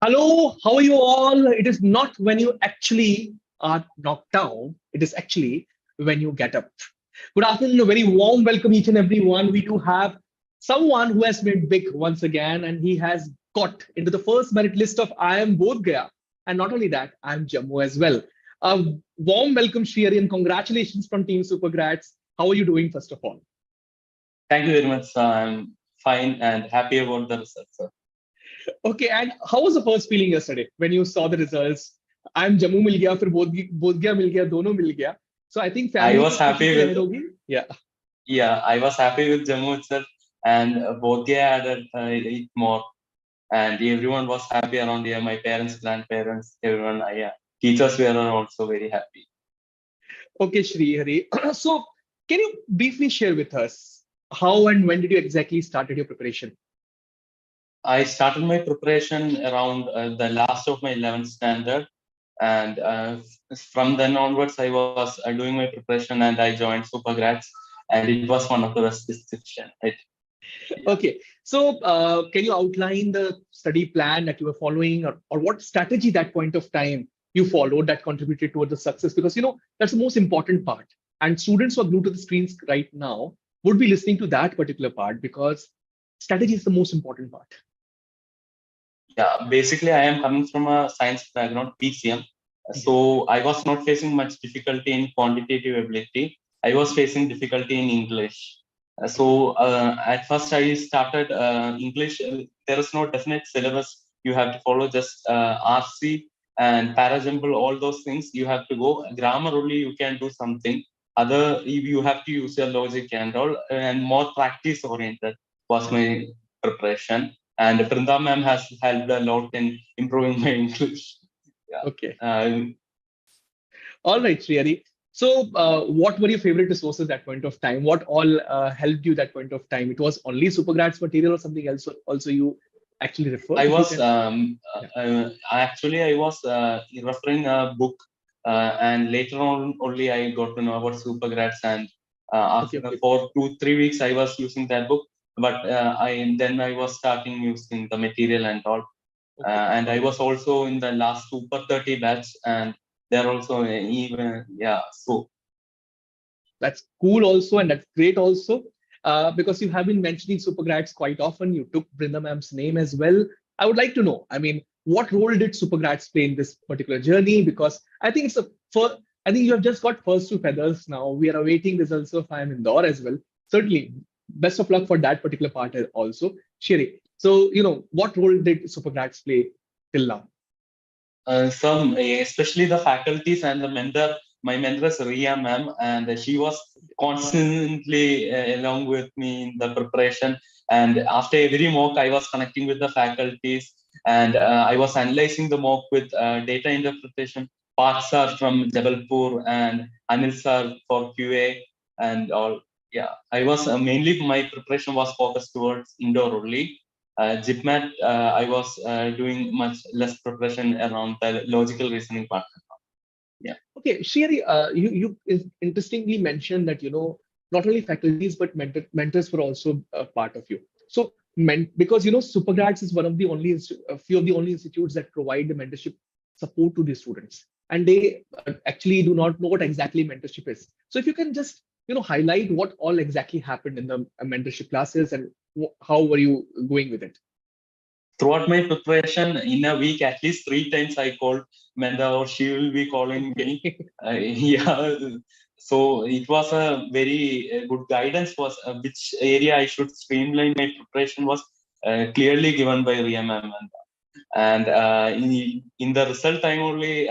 Hello, how are you all? It is not when you actually are knocked down, it is actually when you get up. Good afternoon, a very warm welcome, each and every one. We do have someone who has made big once again, and he has got into the first merit list of IIM Bodhgaya. And not only that, I'm Jammu as well. A warm welcome, Shriyari, and congratulations from Team SuperGrads. How are you doing, first of all? Thank you very much, sir. I'm fine and happy about the results, sir. Okay, and how was the first feeling yesterday when you saw the results? I'm Jammu मिल गया फिर बोध गया मिल गया दोनों मिल गया. So I think I family was की खुशी happy तो with, जाहिर होगी. Yeah. I was happy with Jammu itself, and Bodhgaya added it more, and everyone was happy around here. My parents, grandparents, everyone, teachers were also very happy. Okay, Shri Hari. So can you briefly share with us how and when did you exactly started your preparation? I started my preparation around the last of my 11th standard, and from then onwards, I was doing my preparation, and I joined SuperGrads, and it was one of the best decisions. Yeah. Okay, so can you outline the study plan that you were following, or what strategy that point of time you followed that contributed toward the success? Because that's the most important part. And students who are glued to the screens right now would be listening to that particular part because strategy is the most important part. Yeah, basically, I am coming from a science background, PCM. So I was not facing much difficulty in quantitative ability. I was facing difficulty in English. At first, I started English. There is no definite syllabus you have to follow, just RC and parajumble, all those things you have to go. Grammar only you can do something. Other, you have to use your logic and all, and more practice oriented was my preparation. And Brinda ma'am has helped a lot in improving my English. Yeah. Okay. All right, Sriyari. So, what were your favorite resources at that point of time? What all helped you that point of time? It was only SuperGrads material or something else? Also, you actually referred. I was I was referring a book, and later on only I got to know about SuperGrads, and after Okay. for 2-3 weeks I was using that book, but I was starting using the material and all. And I was also in the last Super 30 batch, and they're also even so That's cool also, and that's great also, because you have been mentioning SuperGrads quite often. You took Brinda ma'am's name as well. I would like to know, I mean, what role did SuperGrads play in this particular journey? Because I think I think you have just got first two feathers now. We are awaiting results of IIM Indore as well. Certainly, best of luck for that particular part also. Shiri, so what role did SuperGrads play till now? Some, especially the faculties and the mentor. My mentor is Ria ma'am, and she was constantly along with me in the preparation. And after every mock, I was connecting with the faculties, and I was analyzing the mock with data interpretation. Parts are from Jabalpur and Anil sir for QA and all. Yeah, I was mainly my preparation was focused towards indoor only. GIPMAT, I was doing much less preparation around the logical reasoning part. Yeah. Okay, Shri, you interestingly mentioned that not only faculties but mentors were also a part of you. So, because SuperGrads is one of the only a few of the only institutes that provide the mentorship support to the students, and they actually do not know what exactly mentorship is. So, if you can just highlight what all exactly happened in the mentorship classes and how were you going with it? Throughout my preparation, in a week, at least 3 times I called Menda, or she will be calling me. Yeah. So it was a very good guidance. Was which area I should streamline my preparation was clearly given by Ria ma'am. And in the result time only,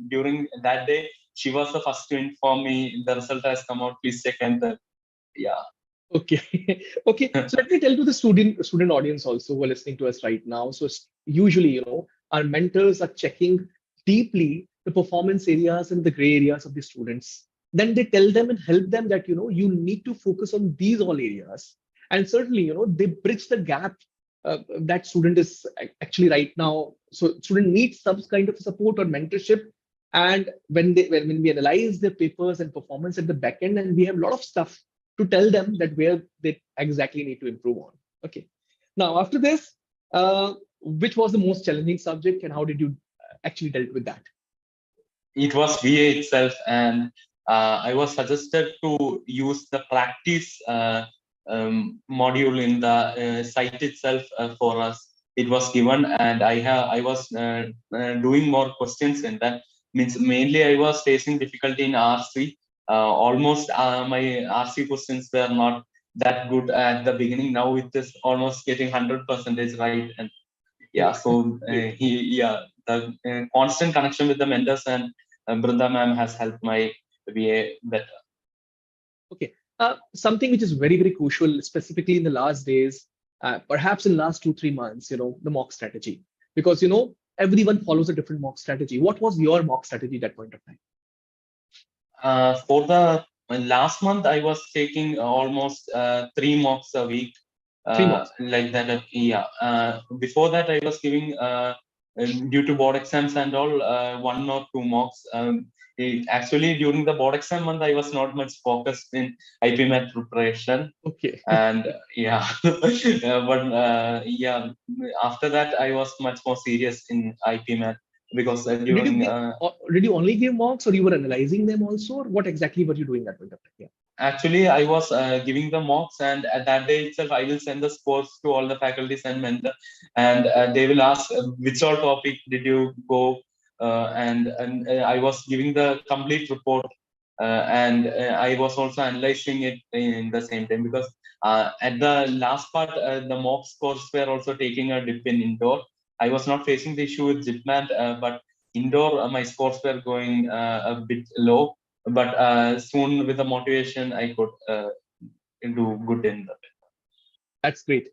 during that day, she was the first to inform me the result has come out. Please check, and yeah. Okay. Okay. So let me tell to the student audience also who are listening to us right now. So usually, our mentors are checking deeply the performance areas and the gray areas of the students. Then they tell them and help them that you need to focus on these all areas. And certainly, they bridge the gap that student is actually right now. So student needs some kind of support or mentorship. And when we analyze their papers and performance at the back end, and we have a lot of stuff to tell them that where they exactly need to improve on. Okay. Now, after this, which was the most challenging subject, and how did you actually dealt with that? It was VA itself, and I was suggested to use the practice module in the site itself for us. It was given, and I was doing more questions in that. Means mainly I was facing difficulty in RC. Almost my RC questions were not that good at the beginning. Now it is almost getting 100% right, and yeah. Oh, So great. yeah, the constant connection with the mentors and Brinda ma'am has helped my VA better. Okay. Something which is very, very crucial, specifically in the last days, perhaps in last 2, 3 months, the mock strategy, because everyone follows a different mock strategy. What was your mock strategy at that point of time? For the last month, I was taking almost 3 mocks a week, 3 mocks. like that. Yeah. Before that, I was giving due to board exams and all 1 or 2 mocks. Actually, during the board exam month, I was not much focused in IP math preparation, Okay. and yeah, but yeah, after that, I was much more serious in IP math because Did you during give, did you only give mocks, or you were analyzing them also, or what exactly were you doing at that point of time? Yeah. actually, I was giving the mocks, and at that day itself, I will send the scores to all the faculties and mentor, and they will ask which all topic did you go, and I was giving the complete report, and I was also analyzing it in the same time because at the last part, the mock scores were also taking a dip in indoor. I was not facing the issue with ZipMat, but indoor my scores were going a bit low, but soon with the motivation I could do good in that. That's great.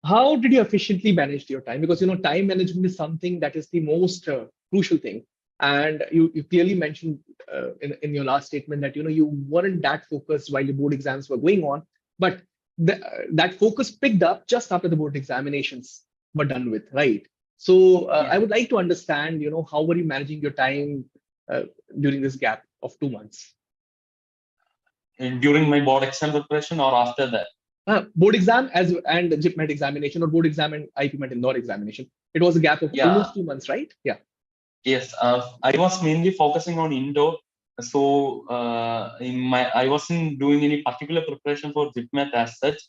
How did you efficiently manage your time? Because time management is something that is the most crucial thing. And you clearly mentioned in your last statement that you weren't that focused while your board exams were going on, but that focus picked up just after the board examinations were done with, right? So Yeah. I would like to understand, how were you managing your time during this gap of 2 months? And during my board exam preparation or after that? Board exam and JIPMET examination, or board exam and IPMET Indore examination. It was a gap of Yeah. almost 2 months, right? Yeah. Yes. I was mainly focusing on indoor. So I wasn't doing any particular preparation for ZipMath as such.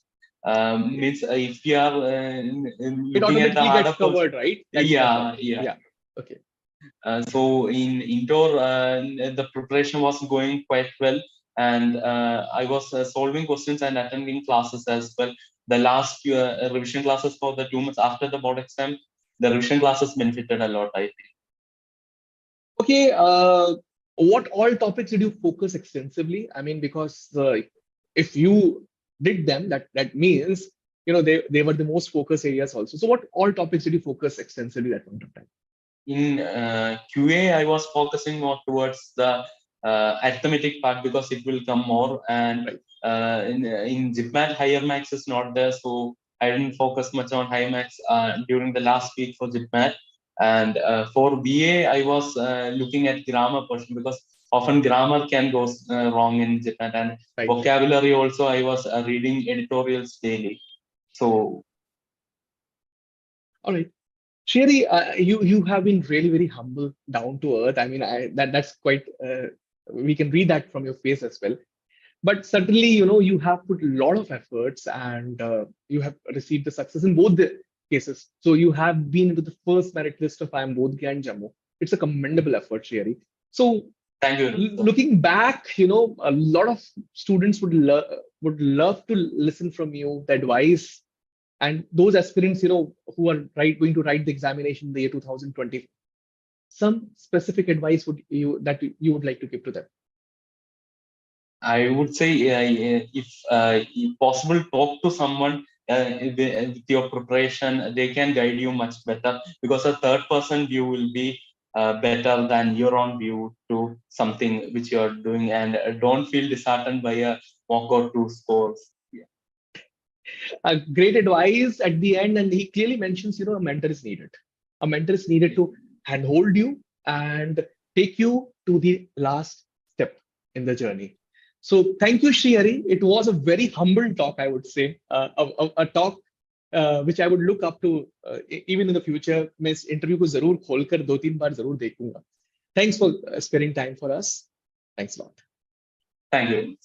Means if you are It looking at the automatically harder gets portion, covered, right? That you prefer. yeah, yeah. Yeah. Okay. So in indoor, the preparation was going quite well, and I was solving questions and attending classes as well. The last few revision classes for the 2 months after the board exam, the revision classes benefited a lot, I think. Okay. What all topics did you focus extensively? I mean, because if you did them, that means they were the most focus areas also. So what all topics did you focus extensively at that point of time? In QA, I was focusing more towards the arithmetic part because it will come more, and Right. in ZipMath, higher max is not there, so I didn't focus much on higher max during the last week for ZipMath. And for BA, I was looking at grammar portion because often grammar can go wrong in ZipMath, and Right. vocabulary also I was reading editorials daily. So All right. Sherry, you have been really very humble, down to earth. I mean, that's quite. We can read that from your face as well. But certainly, you have put a lot of efforts, and you have received the success in both the cases. So you have been into the first merit list of IIM Bodhgaya and Jammu. It's a commendable effort, Sherry. So thank you. looking back, a lot of students would love to listen from you, the advice, and those aspirants, who are going to write the examination in the year 2020. Some specific advice that you would like to give to them? I would say if possible, talk to someone with your preparation. They can guide you much better because a third person view will be better than your own view to something which you are doing, and don't feel disheartened by a walk or two scores. Yeah. Great advice at the end, and he clearly mentions, a mentor is needed. A mentor is needed to handhold you and take you to the last step in the journey. So thank you, Sri Hari. It was a very humble talk, I would say, a talk which I would look up to even in the future. मैं इस interview को जरूर खोलकर 2-3 बार जरूर देखूंगा. Thanks for sparing time for us. Thanks a lot. Thank you.